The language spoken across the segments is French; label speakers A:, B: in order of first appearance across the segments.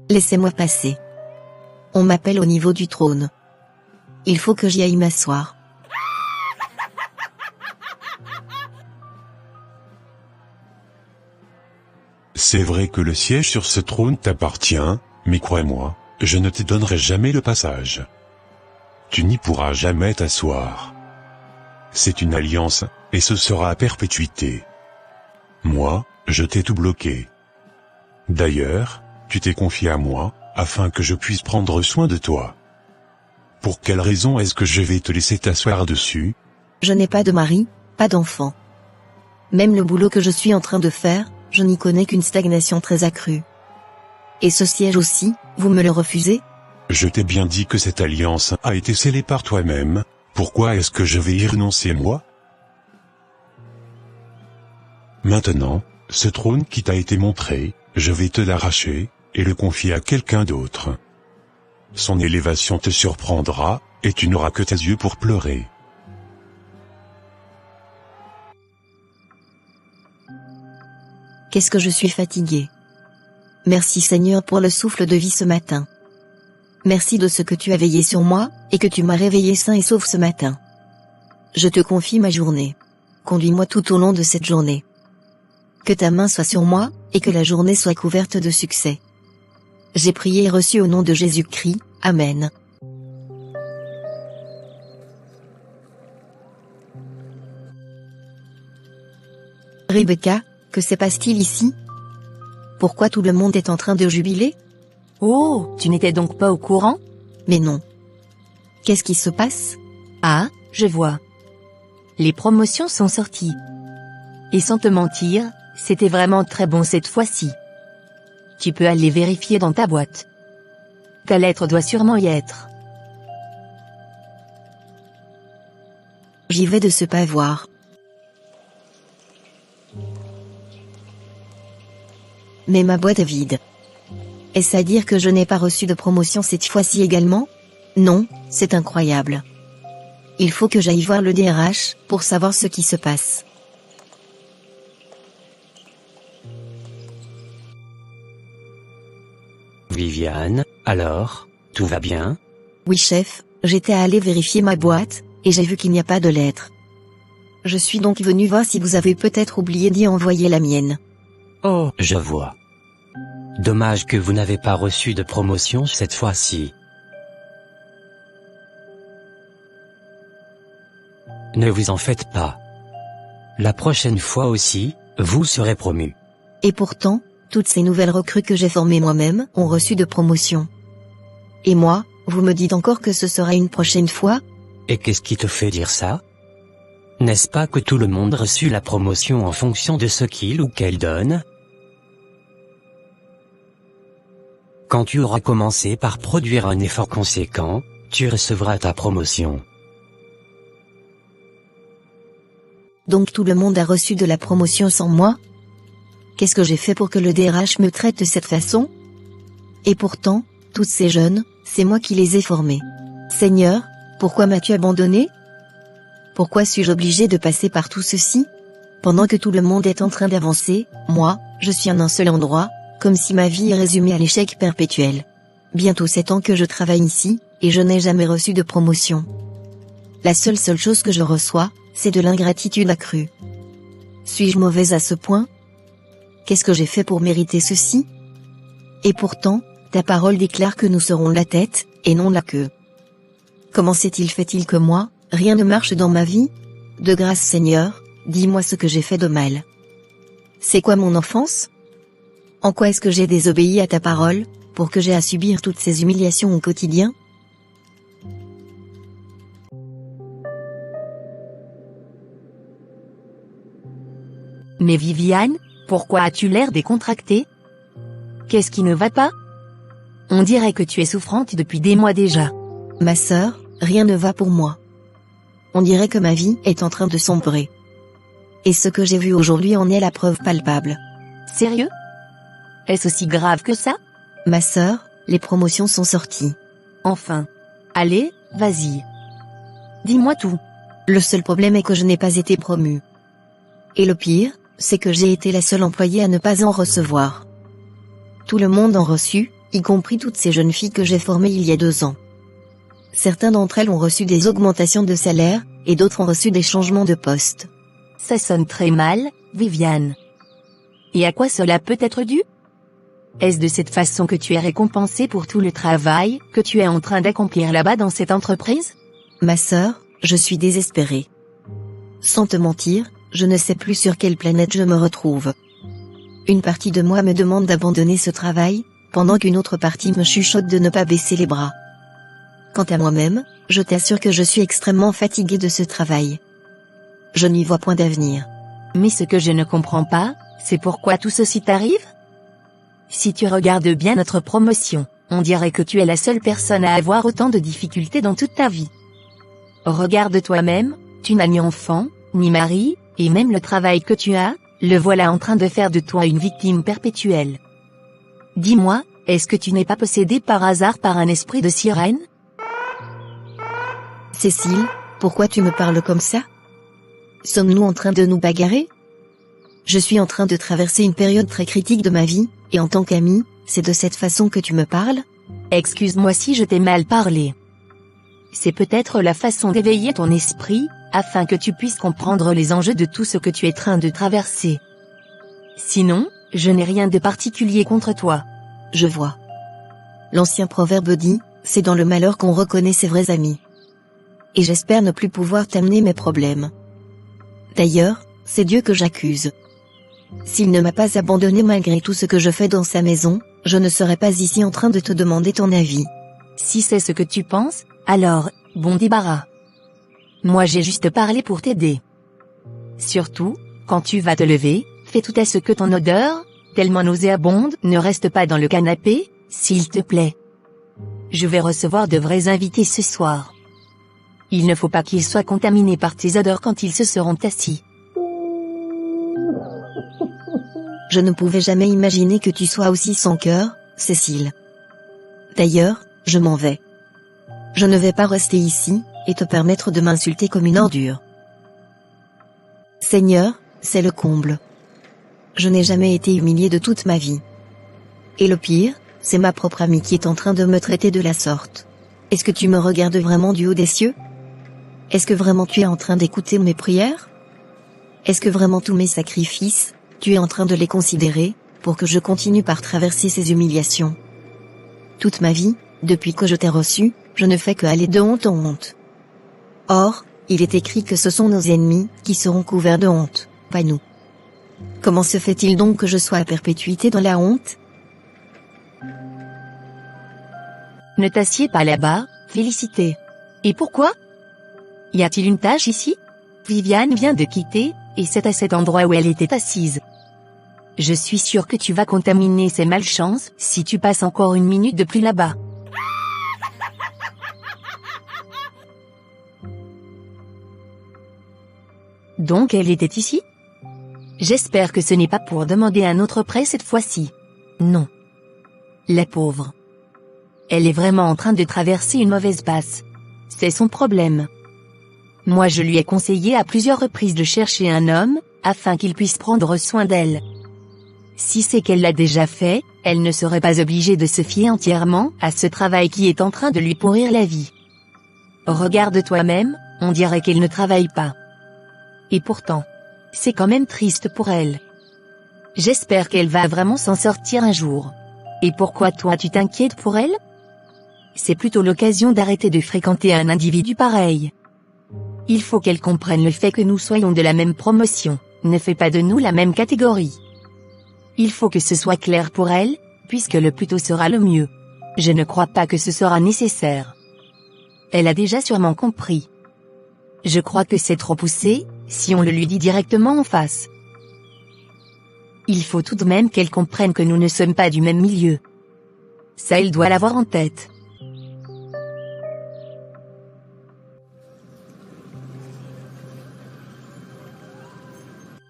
A: Laissez-moi passer. On m'appelle au niveau du trône. Il faut que j'y aille m'asseoir.
B: C'est vrai que le siège sur ce trône t'appartient, mais crois-moi, je ne te donnerai jamais le passage. Tu n'y pourras jamais t'asseoir. C'est une alliance, et ce sera à perpétuité. Moi, je t'ai tout bloqué. D'ailleurs, tu t'es confié à moi, afin que je puisse prendre soin de toi. Pour quelle raison est-ce que je vais te laisser t'asseoir dessus?
A: Je n'ai pas de mari, pas d'enfant. Même le boulot que je suis en train de faire, je n'y connais qu'une stagnation très accrue. Et ce siège aussi, vous me le refusez?
B: Je t'ai bien dit que cette alliance a été scellée par toi-même, pourquoi est-ce que je vais y renoncer moi? Maintenant, ce trône qui t'a été montré, je vais te l'arracher, et le confier à quelqu'un d'autre. Son élévation te surprendra, et tu n'auras que tes yeux pour pleurer.
A: Qu'est-ce que je suis fatiguée. Merci Seigneur pour le souffle de vie ce matin. Merci de ce que tu as veillé sur moi, et que tu m'as réveillé sain et sauf ce matin. Je te confie ma journée. Conduis-moi tout au long de cette journée. Que ta main soit sur moi, et que la journée soit couverte de succès. J'ai prié et reçu au nom de Jésus-Christ, Amen. Rebecca, que se passe-t-il ici? Pourquoi tout le monde est en train de jubiler?
C: Oh, tu n'étais donc pas au courant?
A: Mais non. Qu'est-ce qui se passe?
C: Ah, je vois. Les promotions sont sorties. Et sans te mentir, c'était vraiment très bon cette fois-ci. Tu peux aller vérifier dans ta boîte. Ta lettre doit sûrement y être.
A: J'y vais de ce pas voir. Mais ma boîte est vide. Est-ce à dire que je n'ai pas reçu de promotion cette fois-ci également? Non, c'est incroyable. Il faut que j'aille voir le DRH, pour savoir ce qui se passe.
D: Viviane, alors, tout va bien?
A: Oui chef, j'étais allé vérifier ma boîte, et j'ai vu qu'il n'y a pas de lettre. Je suis donc venu voir si vous avez peut-être oublié d'y envoyer la mienne.
D: Oh, je vois. Dommage que vous n'avez pas reçu de promotion cette fois-ci. Ne vous en faites pas. La prochaine fois aussi, vous serez promu.
A: Et pourtant, toutes ces nouvelles recrues que j'ai formées moi-même ont reçu de promotion. Et moi, vous me dites encore que ce sera une prochaine fois?
D: Et qu'est-ce qui te fait dire ça? N'est-ce pas que tout le monde reçut la promotion en fonction de ce qu'il ou qu'elle donne? Quand tu auras commencé par produire un effort conséquent, tu recevras ta promotion.
A: Donc tout le monde a reçu de la promotion sans moi? Qu'est-ce que j'ai fait pour que le DRH me traite de cette façon? Et pourtant, tous ces jeunes, c'est moi qui les ai formés. Seigneur, pourquoi m'as-tu abandonné? Pourquoi suis-je obligé de passer par tout ceci? Pendant que tout le monde est en train d'avancer, moi, je suis en un seul endroit, comme si ma vie est résumée à l'échec perpétuel. Bientôt 7 ans que je travaille ici, et je n'ai jamais reçu de promotion. La seule chose que je reçois, c'est de l'ingratitude accrue. Suis-je mauvaise à ce point? Qu'est-ce que j'ai fait pour mériter ceci? Et pourtant, ta parole déclare que nous serons la tête, et non la queue. Comment fait-il que moi, rien ne marche dans ma vie? De grâce Seigneur, dis-moi ce que j'ai fait de mal. C'est quoi mon offense? En quoi est-ce que j'ai désobéi à ta parole, pour que j'ai à subir toutes ces humiliations au quotidien?
C: Mais Viviane, pourquoi as-tu l'air décontractée? Qu'est-ce qui ne va pas? On dirait que tu es souffrante depuis des mois déjà.
A: Ma sœur, rien ne va pour moi. On dirait que ma vie est en train de sombrer. Et ce que j'ai vu aujourd'hui en est la preuve palpable.
C: Sérieux? Est-ce aussi grave que ça?
A: Ma sœur, les promotions sont sorties.
C: Enfin. Allez, vas-y. Dis-moi tout.
A: Le seul problème est que je n'ai pas été promue. Et le pire, c'est que j'ai été la seule employée à ne pas en recevoir. Tout le monde en reçut, y compris toutes ces jeunes filles que j'ai formées il y a 2 ans. Certains d'entre elles ont reçu des augmentations de salaire, et d'autres ont reçu des changements de poste.
C: Ça sonne très mal, Viviane. Et à quoi cela peut être dû? Est-ce de cette façon que tu es récompensée pour tout le travail que tu es en train d'accomplir là-bas dans cette entreprise?
A: Ma sœur, je suis désespérée. Sans te mentir, je ne sais plus sur quelle planète je me retrouve. Une partie de moi me demande d'abandonner ce travail, pendant qu'une autre partie me chuchote de ne pas baisser les bras. Quant à moi-même, je t'assure que je suis extrêmement fatiguée de ce travail. Je n'y vois point d'avenir.
C: Mais ce que je ne comprends pas, c'est pourquoi tout ceci t'arrive? Si tu regardes bien notre promotion, on dirait que tu es la seule personne à avoir autant de difficultés dans toute ta vie. Regarde toi-même, tu n'as ni enfant, ni mari, et même le travail que tu as, le voilà en train de faire de toi une victime perpétuelle. Dis-moi, est-ce que tu n'es pas possédée par hasard par un esprit de sirène?
A: Cécile, pourquoi tu me parles comme ça? Sommes-nous en train de nous bagarrer? Je suis en train de traverser une période très critique de ma vie, et en tant qu'amie, c'est de cette façon que tu me parles?
C: Excuse-moi si je t'ai mal parlé. C'est peut-être la façon d'éveiller ton esprit, afin que tu puisses comprendre les enjeux de tout ce que tu es en train de traverser. Sinon, je n'ai rien de particulier contre toi.
A: Je vois. L'ancien proverbe dit, c'est dans le malheur qu'on reconnaît ses vrais amis. Et j'espère ne plus pouvoir t'amener mes problèmes. D'ailleurs, c'est Dieu que j'accuse. S'il ne m'a pas abandonné malgré tout ce que je fais dans sa maison, je ne serais pas ici en train de te demander ton avis.
C: Si c'est ce que tu penses, alors, bon débarras. Moi j'ai juste parlé pour t'aider. Surtout, quand tu vas te lever, fais tout à ce que ton odeur, tellement nauséabonde, ne reste pas dans le canapé, s'il te plaît. Je vais recevoir de vrais invités ce soir. Il ne faut pas qu'ils soient contaminés par tes odeurs quand ils se seront assis.
A: Je ne pouvais jamais imaginer que tu sois aussi sans cœur, Cécile. D'ailleurs, je m'en vais. Je ne vais pas rester ici, et te permettre de m'insulter comme une ordure. Seigneur, c'est le comble. Je n'ai jamais été humiliée de toute ma vie. Et le pire, c'est ma propre amie qui est en train de me traiter de la sorte. Est-ce que tu me regardes vraiment du haut des cieux? Est-ce que vraiment tu es en train d'écouter mes prières? Est-ce que vraiment tous mes sacrifices, tu es en train de les considérer, pour que je continue par traverser ces humiliations? Toute ma vie, depuis que je t'ai reçu, je ne fais que aller de honte en honte. Or, il est écrit que ce sont nos ennemis qui seront couverts de honte, pas nous. Comment se fait-il donc que je sois à perpétuité dans la honte?
C: Ne t'assieds pas là-bas, Félicité. Et pourquoi? Y a-t-il une tâche ici? Viviane vient de quitter, et c'est à cet endroit où elle était assise. Je suis sûre que tu vas contaminer ses malchances si tu passes encore une minute de plus là-bas. Donc elle était ici? J'espère que ce n'est pas pour demander un autre prêt cette fois-ci. Non. La pauvre. Elle est vraiment en train de traverser une mauvaise passe. C'est son problème. Moi je lui ai conseillé à plusieurs reprises de chercher un homme, afin qu'il puisse prendre soin d'elle. Si c'est qu'elle l'a déjà fait, elle ne serait pas obligée de se fier entièrement à ce travail qui est en train de lui pourrir la vie. Regarde toi-même, on dirait qu'elle ne travaille pas. Et pourtant, c'est quand même triste pour elle. J'espère qu'elle va vraiment s'en sortir un jour. Et pourquoi toi tu t'inquiètes pour elle? C'est plutôt l'occasion d'arrêter de fréquenter un individu pareil. Il faut qu'elle comprenne le fait que nous soyons de la même promotion, ne fait pas de nous la même catégorie. Il faut que ce soit clair pour elle, puisque le plus tôt sera le mieux. Je ne crois pas que ce sera nécessaire. Elle a déjà sûrement compris. Je crois que c'est trop poussé, si on le lui dit directement en face. Il faut tout de même qu'elle comprenne que nous ne sommes pas du même milieu. Ça elle doit l'avoir en tête.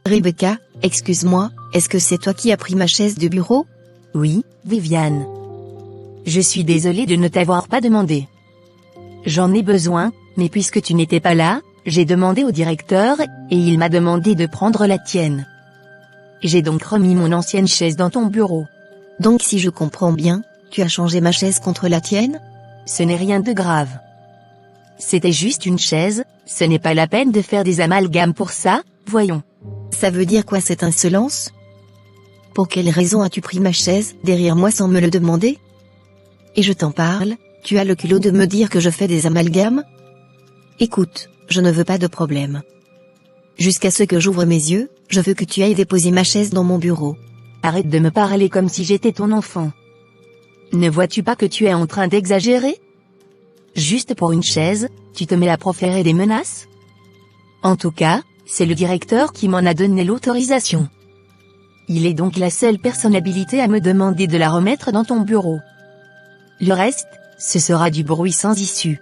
A: Rebecca, excuse-moi, est-ce que c'est toi qui as pris ma chaise de bureau?
C: Oui, Viviane. Je suis désolée de ne t'avoir pas demandé. J'en ai besoin, mais puisque tu n'étais pas là, j'ai demandé au directeur, et il m'a demandé de prendre la tienne. J'ai donc remis mon ancienne chaise dans ton bureau.
A: Donc si je comprends bien, Tu as changé ma chaise contre la tienne?
C: Ce n'est rien de grave. C'était juste une chaise, ce n'est pas la peine de faire des amalgames pour ça, voyons.
A: Ça veut dire quoi cette insolence? Pour quelle raison as-tu pris ma chaise derrière moi sans me le demander? Et je t'en parle, tu as le culot de me dire que je fais des amalgames? Écoute, je ne veux pas de problème. Jusqu'à ce que j'ouvre mes yeux, je veux que tu ailles déposer ma chaise dans mon bureau.
C: Arrête de me parler comme si j'étais ton enfant. Ne vois-tu pas que tu es en train d'exagérer? Juste pour une chaise, tu te mets à proférer des menaces? En tout cas, c'est le directeur qui m'en a donné l'autorisation. Il est donc la seule personne habilitée à me demander de la remettre dans ton bureau. Le reste, ce sera du bruit sans issue.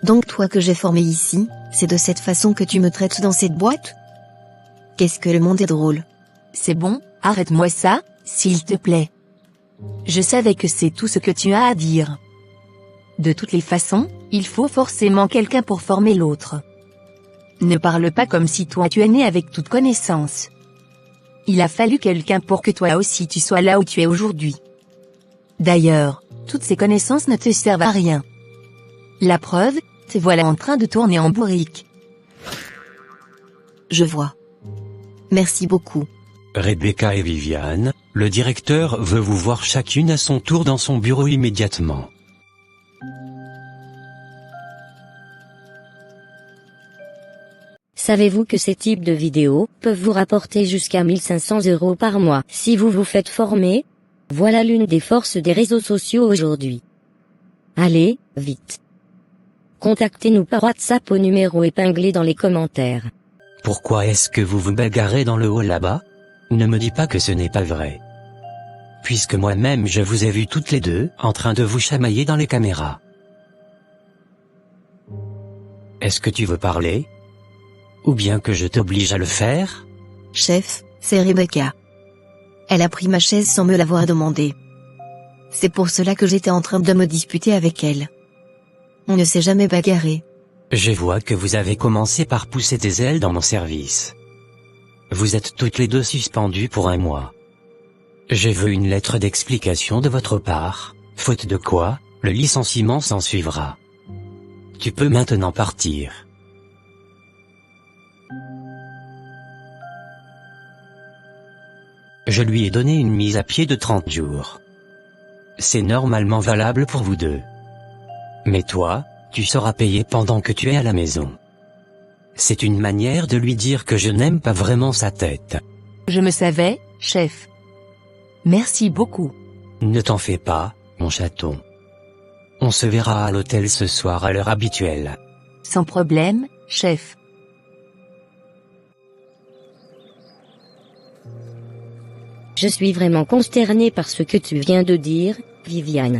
A: Donc toi que j'ai formé ici, c'est de cette façon que tu me traites dans cette boîte? Qu'est-ce que le monde est drôle.
C: C'est bon, arrête-moi ça, s'il te plaît. Je savais que c'est tout ce que tu as à dire. De toutes les façons, il faut forcément quelqu'un pour former l'autre. Ne parle pas comme si toi tu es né avec toute connaissance. Il a fallu quelqu'un pour que toi aussi tu sois là où tu es aujourd'hui. D'ailleurs, toutes ces connaissances ne te servent à rien. La preuve, te voilà en train de tourner en bourrique.
A: Je vois. Merci beaucoup.
D: Rebecca et Viviane, le directeur veut vous voir chacune à son tour dans son bureau immédiatement.
E: Savez-vous que ces types de vidéos peuvent vous rapporter jusqu'à 1500 € par mois si vous vous faites former? Voilà l'une des forces des réseaux sociaux aujourd'hui. Allez, vite. Contactez-nous par WhatsApp au numéro épinglé dans les commentaires.
D: Pourquoi est-ce que vous vous bagarrez dans le hall là-bas? Ne me dis pas que ce n'est pas vrai. Puisque moi-même je vous ai vu toutes les deux en train de vous chamailler dans les caméras. Est-ce que tu veux parler? Ou bien que je t'oblige à le faire?
A: Chef, c'est Rebecca. Elle a pris ma chaise sans me l'avoir demandé. C'est pour cela que j'étais en train de me disputer avec elle. On ne s'est jamais bagarré.
D: Je vois que vous avez commencé par pousser des ailes dans mon service. Vous êtes toutes les deux suspendues pour 1 mois. Je veux une lettre d'explication de votre part, faute de quoi, le licenciement s'en suivra. Tu peux maintenant partir. Je lui ai donné une mise à pied de 30 jours. C'est normalement valable pour vous deux. Mais toi, tu seras payé pendant que tu es à la maison. C'est une manière de lui dire que je n'aime pas vraiment sa tête.
C: Je me savais, chef. Merci beaucoup.
D: Ne t'en fais pas, mon chaton. On se verra à l'hôtel ce soir à l'heure habituelle.
C: Sans problème, chef.
E: Je suis vraiment consterné par ce que tu viens de dire, Viviane.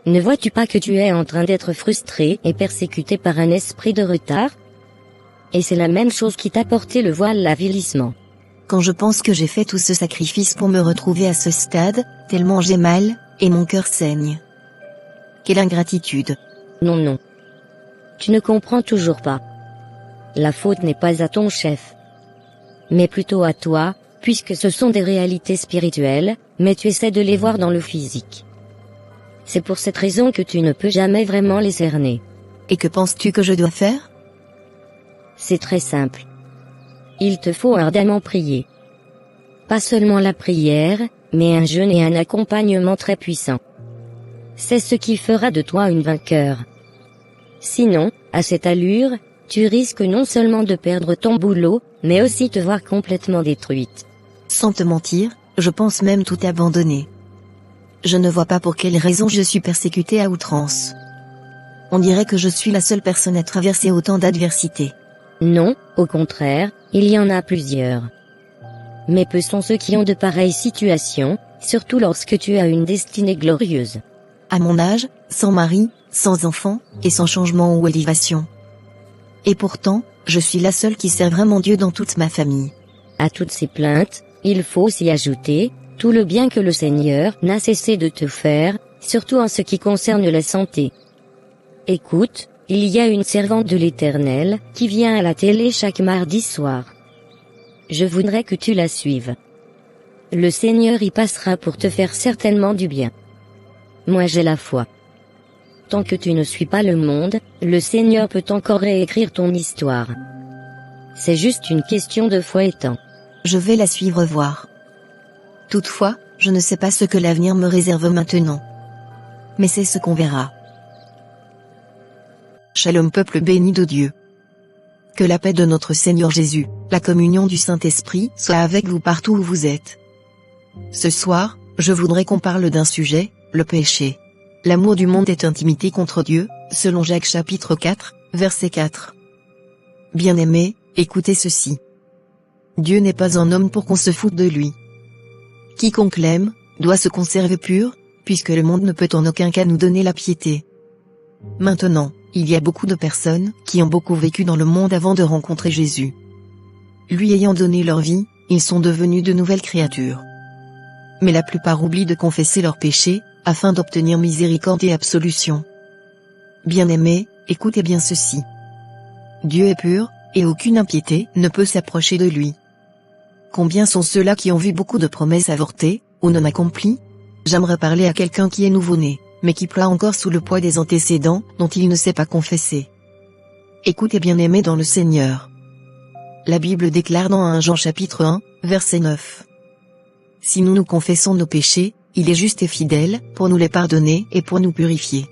E: Ne vois-tu pas que tu es en train d'être frustré et persécuté par un esprit de retard? Et c'est la même chose qui t'a porté le voile l'avilissement.
A: Quand je pense que j'ai fait tout ce sacrifice pour me retrouver à ce stade, tellement j'ai mal, et mon cœur saigne. Quelle ingratitude.
E: Non, non. Tu ne comprends toujours pas. La faute n'est pas à ton chef, mais plutôt à toi, puisque ce sont des réalités spirituelles, mais tu essaies de les voir dans le physique. C'est pour cette raison que tu ne peux jamais vraiment les cerner.
A: Et que penses-tu que je dois faire?
E: C'est très simple. Il te faut ardemment prier. Pas seulement la prière, mais un jeûne et un accompagnement très puissant. C'est ce qui fera de toi une vainqueur. Sinon, à cette allure, tu risques non seulement de perdre ton boulot, mais aussi te voir complètement détruite.
A: Sans te mentir, je pense même tout abandonner. Je ne vois pas pour quelle raison je suis persécutée à outrance. On dirait que je suis la seule personne à traverser autant d'adversités.
E: Non, au contraire, il y en a plusieurs. Mais peu sont ceux qui ont de pareilles situations, surtout lorsque tu as une destinée glorieuse.
A: À mon âge, sans mari, sans enfant, et sans changement ou élévation. Et pourtant, je suis la seule qui sert vraiment Dieu dans toute ma famille.
E: À toutes ces plaintes, il faut s'y ajouter tout le bien que le Seigneur n'a cessé de te faire, surtout en ce qui concerne la santé. Écoute, il y a une servante de l'Éternel qui vient à la télé chaque mardi soir. Je voudrais que tu la suives. Le Seigneur y passera pour te faire certainement du bien. moi j'ai la foi. Tant que tu ne suis pas le monde, le Seigneur peut encore réécrire ton histoire. C'est juste une question de foi et temps.
A: Je vais la suivre voir. Toutefois, je ne sais pas ce que l'avenir me réserve maintenant. Mais c'est ce qu'on verra. Shalom peuple béni de Dieu. Que la paix de notre Seigneur Jésus, la communion du Saint-Esprit, soit avec vous partout où vous êtes. Ce soir, je voudrais qu'on parle d'un sujet, le péché. L'amour du monde est intimité contre Dieu, selon Jacques chapitre 4, verset 4. Bien-aimés, écoutez ceci. Dieu n'est pas un homme pour qu'on se foute de lui. Quiconque l'aime, doit se conserver pur, puisque le monde ne peut en aucun cas nous donner la piété. Maintenant, il y a beaucoup de personnes qui ont beaucoup vécu dans le monde avant de rencontrer Jésus. Lui ayant donné leur vie, ils sont devenus de nouvelles créatures. Mais la plupart oublient de confesser leurs péchés, afin d'obtenir miséricorde et absolution. Bien-aimés, écoutez bien ceci. Dieu est pur, et aucune impiété ne peut s'approcher de lui. Combien sont ceux-là qui ont vu beaucoup de promesses avortées, ou non accomplies? J'aimerais parler à quelqu'un qui est nouveau-né, mais qui ploie encore sous le poids des antécédents, dont il ne sait pas confesser. Écoutez bien-aimés dans le Seigneur. La Bible déclare dans 1 Jean chapitre 1, verset 9. Si nous nous confessons nos péchés, il est juste et fidèle, pour nous les pardonner et pour nous purifier.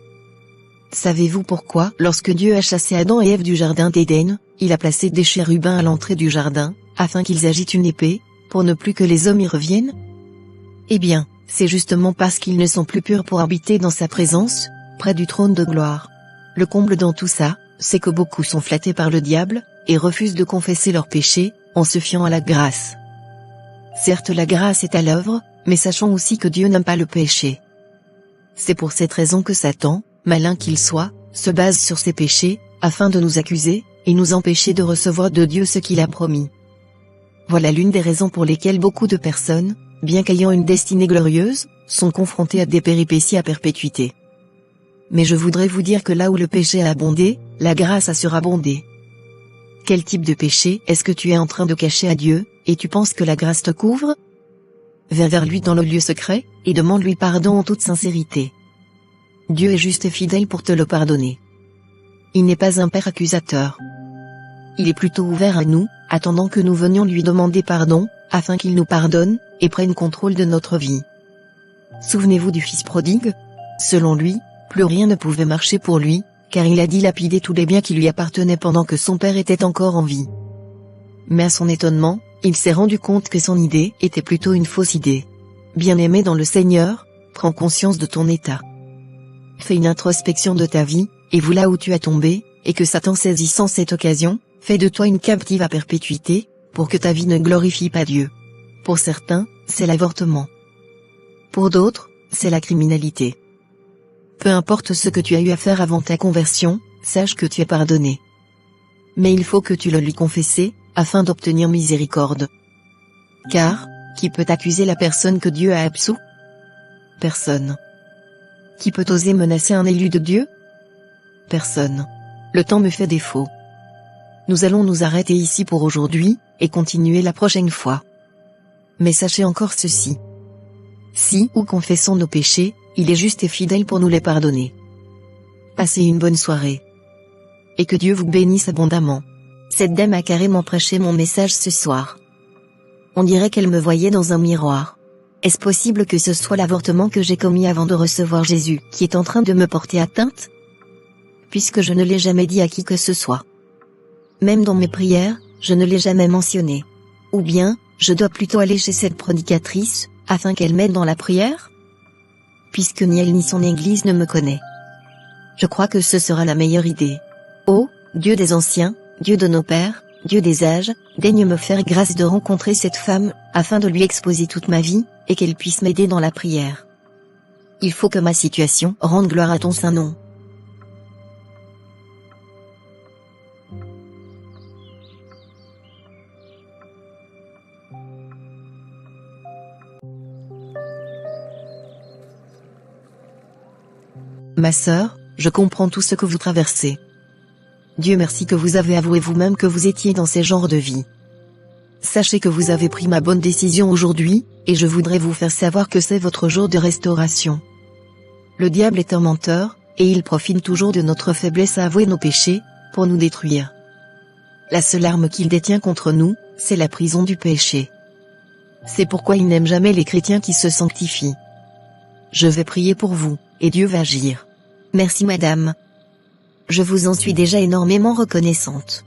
A: Savez-vous pourquoi, lorsque Dieu a chassé Adam et Ève du jardin d'Éden, il a placé des chérubins à l'entrée du jardin, afin qu'ils agitent une épée, pour ne plus que les hommes y reviennent? Eh bien, c'est justement parce qu'ils ne sont plus purs pour habiter dans sa présence, près du trône de gloire. Le comble dans tout ça, c'est que beaucoup sont flattés par le diable, et refusent de confesser leurs péchés, en se fiant à la grâce. Certes, la grâce est à l'œuvre, mais sachons aussi que Dieu n'aime pas le péché. C'est pour cette raison que Satan, malin qu'il soit, se base sur ses péchés, afin de nous accuser, et nous empêcher de recevoir de Dieu ce qu'il a promis. Voilà l'une des raisons pour lesquelles beaucoup de personnes, bien qu'ayant une destinée glorieuse, sont confrontées à des péripéties à perpétuité. Mais je voudrais vous dire que là où le péché a abondé, la grâce a surabondé. Quel type de péché est-ce que tu es en train de cacher à Dieu, et tu penses que la grâce te couvre? Va vers lui dans le lieu secret, et demande-lui pardon en toute sincérité. Dieu est juste et fidèle pour te le pardonner. Il n'est pas un père accusateur. Il est plutôt ouvert à nous, attendant que nous venions lui demander pardon, afin qu'il nous pardonne, et prenne contrôle de notre vie. Souvenez-vous du fils prodigue? Selon lui, plus rien ne pouvait marcher pour lui, car il a dilapidé tous les biens qui lui appartenaient pendant que son père était encore en vie. Mais à son étonnement, il s'est rendu compte que son idée était plutôt une fausse idée. Bien-aimé dans le Seigneur, prends conscience de ton état. Fais une introspection de ta vie, et voilà où tu as tombé, et que Satan saisissant cette occasion, fait de toi une captive à perpétuité, pour que ta vie ne glorifie pas Dieu. Pour certains, c'est l'avortement. Pour d'autres, c'est la criminalité. Peu importe ce que tu as eu à faire avant ta conversion, sache que tu es pardonné. Mais il faut que tu le lui confesses, afin d'obtenir miséricorde. Car, qui peut accuser la personne que Dieu a absous? Personne. Qui peut oser menacer un élu de Dieu? Personne. Le temps me fait défaut. Nous allons nous arrêter ici pour aujourd'hui, et continuer la prochaine fois. Mais sachez encore ceci. Si ou confessons nos péchés, il est juste et fidèle pour nous les pardonner. Passez une bonne soirée. Et que Dieu vous bénisse abondamment. Cette dame a carrément prêché mon message ce soir. On dirait qu'elle me voyait dans un miroir. Est-ce possible que ce soit l'avortement que j'ai commis avant de recevoir Jésus qui est en train de me porter atteinte? Puisque je ne l'ai jamais dit à qui que ce soit. Même dans mes prières, je ne l'ai jamais mentionné. Ou bien, je dois plutôt aller chez cette prédicatrice, afin qu'elle m'aide dans la prière? Puisque ni elle ni son église ne me connaît. Je crois que ce sera la meilleure idée. Ô, Dieu des anciens, Dieu de nos pères, Dieu des âges, daigne me faire grâce de rencontrer cette femme, afin de lui exposer toute ma vie, et qu'elle puisse m'aider dans la prière. Il faut que ma situation rende gloire à ton saint nom. Ma sœur, je comprends tout ce que vous traversez. Dieu merci que vous avez avoué vous-même que vous étiez dans ces genres de vie. Sachez que vous avez pris ma bonne décision aujourd'hui, et je voudrais vous faire savoir que c'est votre jour de restauration. Le diable est un menteur, et il profite toujours de notre faiblesse à avouer nos péchés, pour nous détruire. La seule arme qu'il détient contre nous, c'est la prison du péché. C'est pourquoi il n'aime jamais les chrétiens qui se sanctifient. Je vais prier pour vous, et Dieu va agir. Merci madame. Je vous en suis déjà énormément reconnaissante.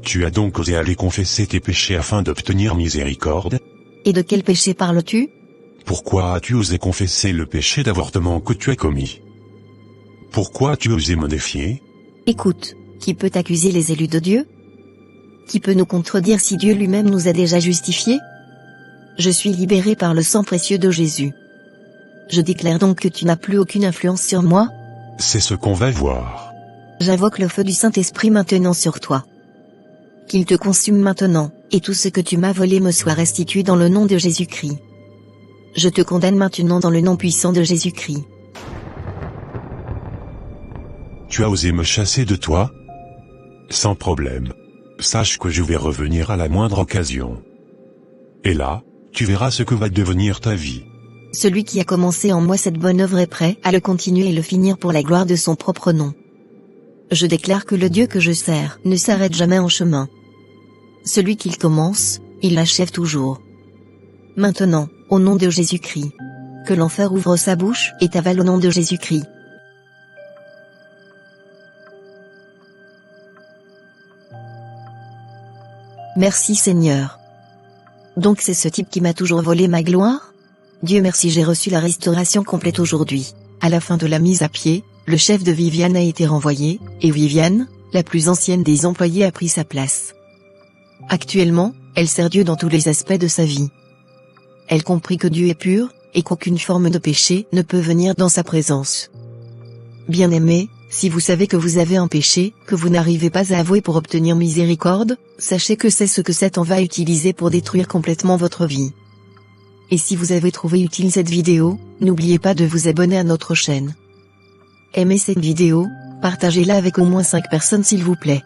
B: Tu as donc osé aller confesser tes péchés afin d'obtenir miséricorde?
A: Et de quel péché parles-tu?
B: Pourquoi as-tu osé confesser le péché d'avortement que tu as commis? Pourquoi as-tu osé me défier?
A: Écoute, qui peut accuser les élus de Dieu? Qui peut nous contredire si Dieu lui-même nous a déjà justifiés? Je suis libéré par le sang précieux de Jésus. Je déclare donc que tu n'as plus aucune influence sur moi.
B: C'est ce qu'on va voir.
A: J'invoque le feu du Saint-Esprit maintenant sur toi. Qu'il te consume maintenant, et tout ce que tu m'as volé me soit restitué dans le nom de Jésus-Christ. Je te condamne maintenant dans le nom puissant de Jésus-Christ.
B: Tu as osé me chasser de toi? Sans problème. Sache que je vais revenir à la moindre occasion. Et là, tu verras ce que va devenir ta vie.
A: Celui qui a commencé en moi cette bonne œuvre est prêt à le continuer et le finir pour la gloire de son propre nom. Je déclare que le Dieu que je sers ne s'arrête jamais en chemin. Celui qu'il commence, il l'achève toujours. Maintenant, au nom de Jésus-Christ. Que l'enfer ouvre sa bouche et t'avale au nom de Jésus-Christ. Merci Seigneur. Donc c'est ce type qui m'a toujours volé ma gloire? Dieu merci, j'ai reçu la restauration complète aujourd'hui. À la fin de la mise à pied, le chef de Viviane a été renvoyé, et Viviane, la plus ancienne des employés, a pris sa place. Actuellement, elle sert Dieu dans tous les aspects de sa vie. Elle comprit que Dieu est pur, et qu'aucune forme de péché ne peut venir dans sa présence. Bien-aimés, si vous savez que vous avez un péché, que vous n'arrivez pas à avouer pour obtenir miséricorde, sachez que c'est ce que Satan va utiliser pour détruire complètement votre vie. Et si vous avez trouvé utile cette vidéo, n'oubliez pas de vous abonner à notre chaîne. Aimez cette vidéo, partagez-la avec au moins 5 personnes s'il vous plaît.